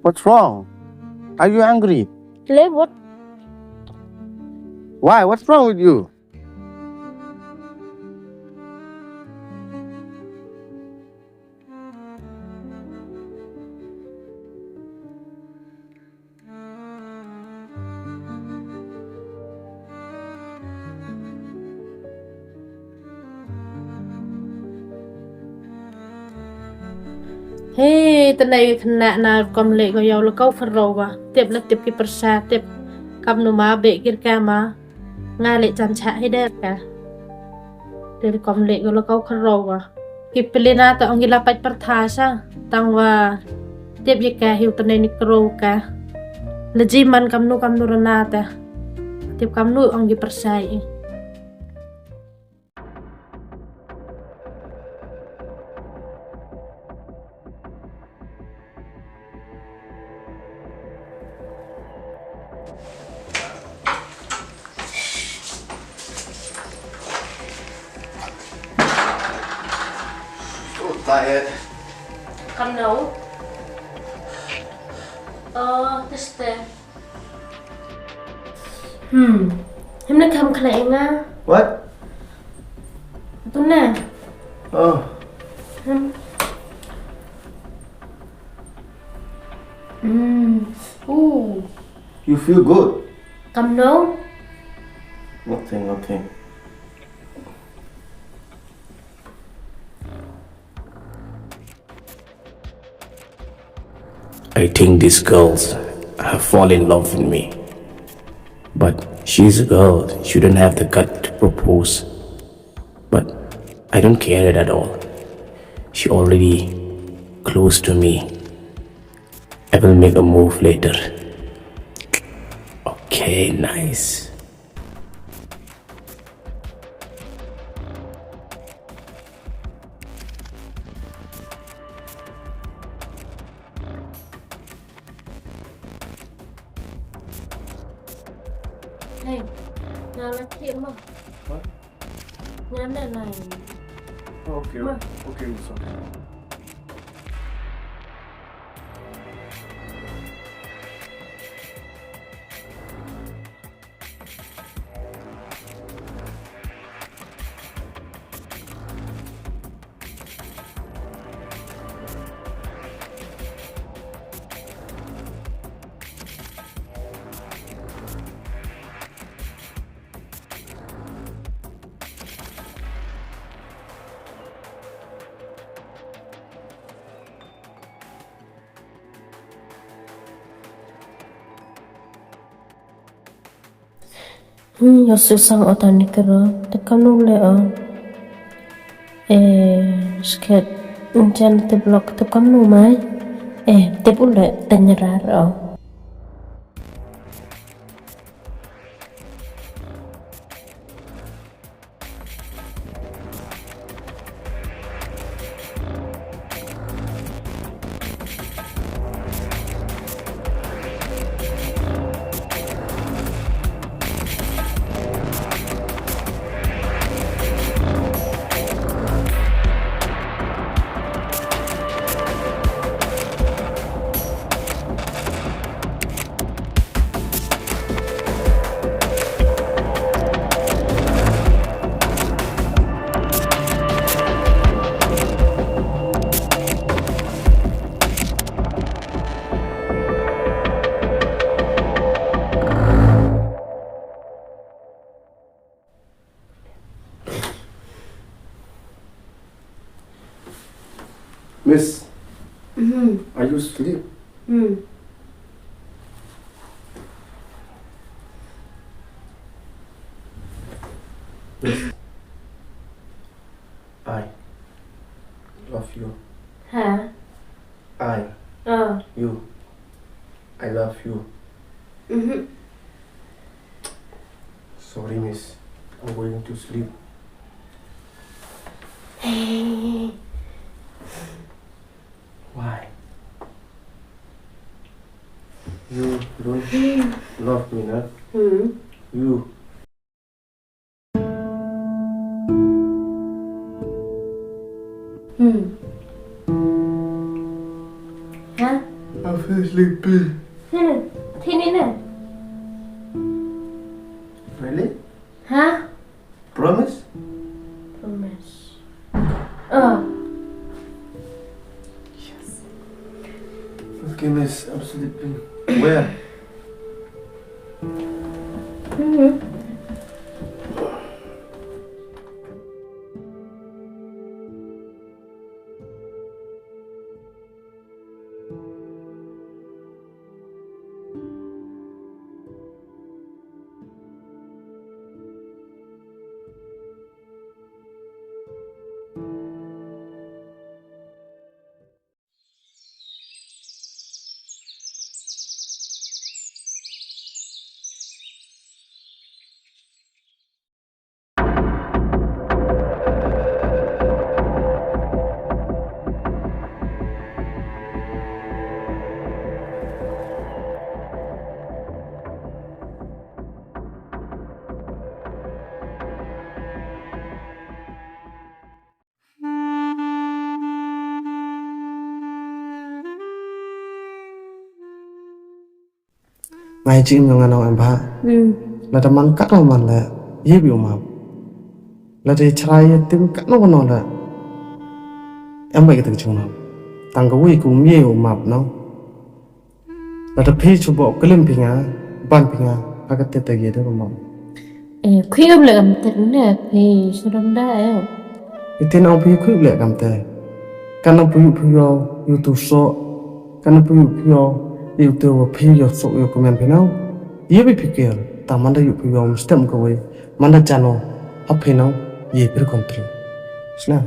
What's wrong? Are you angry? Klim, what? Why? What's wrong with you? Hey, tên này khả nào còn lệ của dầu là câu phần rầu à. Tiếp là tiếp cái bật xa, tiếp cầm nụ má bệ kia ca mà. Nga lệ chăn chạ hay đẹp cả. Để còn lệ của là câu phần rầu à. Kịp lên á, ta ông ghi là bạch bật thà xa. Tăng và tiếp với cả hiểu tên này Nigro cả. Là gì mình cầm nụ ra nà ta. Tiếp cầm nụ ông ghi bật xa. Tired. Con nấu. This there. Hôm nay không khỏe nga. What? Tuần nè. Oh. You feel good? Cầm nấu. Nothing. I think these girls have fallen in love with me. But she's a girl, shouldn't have the gut to propose. But I don't care it at all. She already close to me. I will make a move later. Okay, nice. Hey, nào là thiệm mà. What? Nhắn này này. Okay, What? okay, it's okay. Jag ser sang åt han inte då. Det kan nog lära. Ska jangan te blok te kan nog mai. Te boleh tanya rara. Miss, are you asleep? Miss, I love you. Hả? You. I love you. Sorry, miss. I'm going to sleep. Why? You don't love me, no? You. Hả? I sleepy. Thế này nè. Really? Hả? Promise? Promise. Okay, miss, I'm sleeping. Where? Mai chị nhung ăn em ba. Là tao mang cắt vào mình là dễ bị mà. Là để try tìm cắt nó còn là em vậy từ chung nào. Tăng cái quỷ cũng nhiều mập nó. Là tao phê cho bộ cái lim pinga, ban pinga, ba cái tết gì đó mà. Khuyên lại cầm tính nè thì sao đông đá Cái tên ông phê khuyết lệ cầm tệ. Cái nó phê YouTube số, cái nó phê YouTube phê số yêu comment phê nào. Dễ bị phê kia, ta mang ra YouTube stem cái way, mang ra channel, hấp phê nào, dễ bị control. Sna.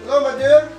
Hello, my dear.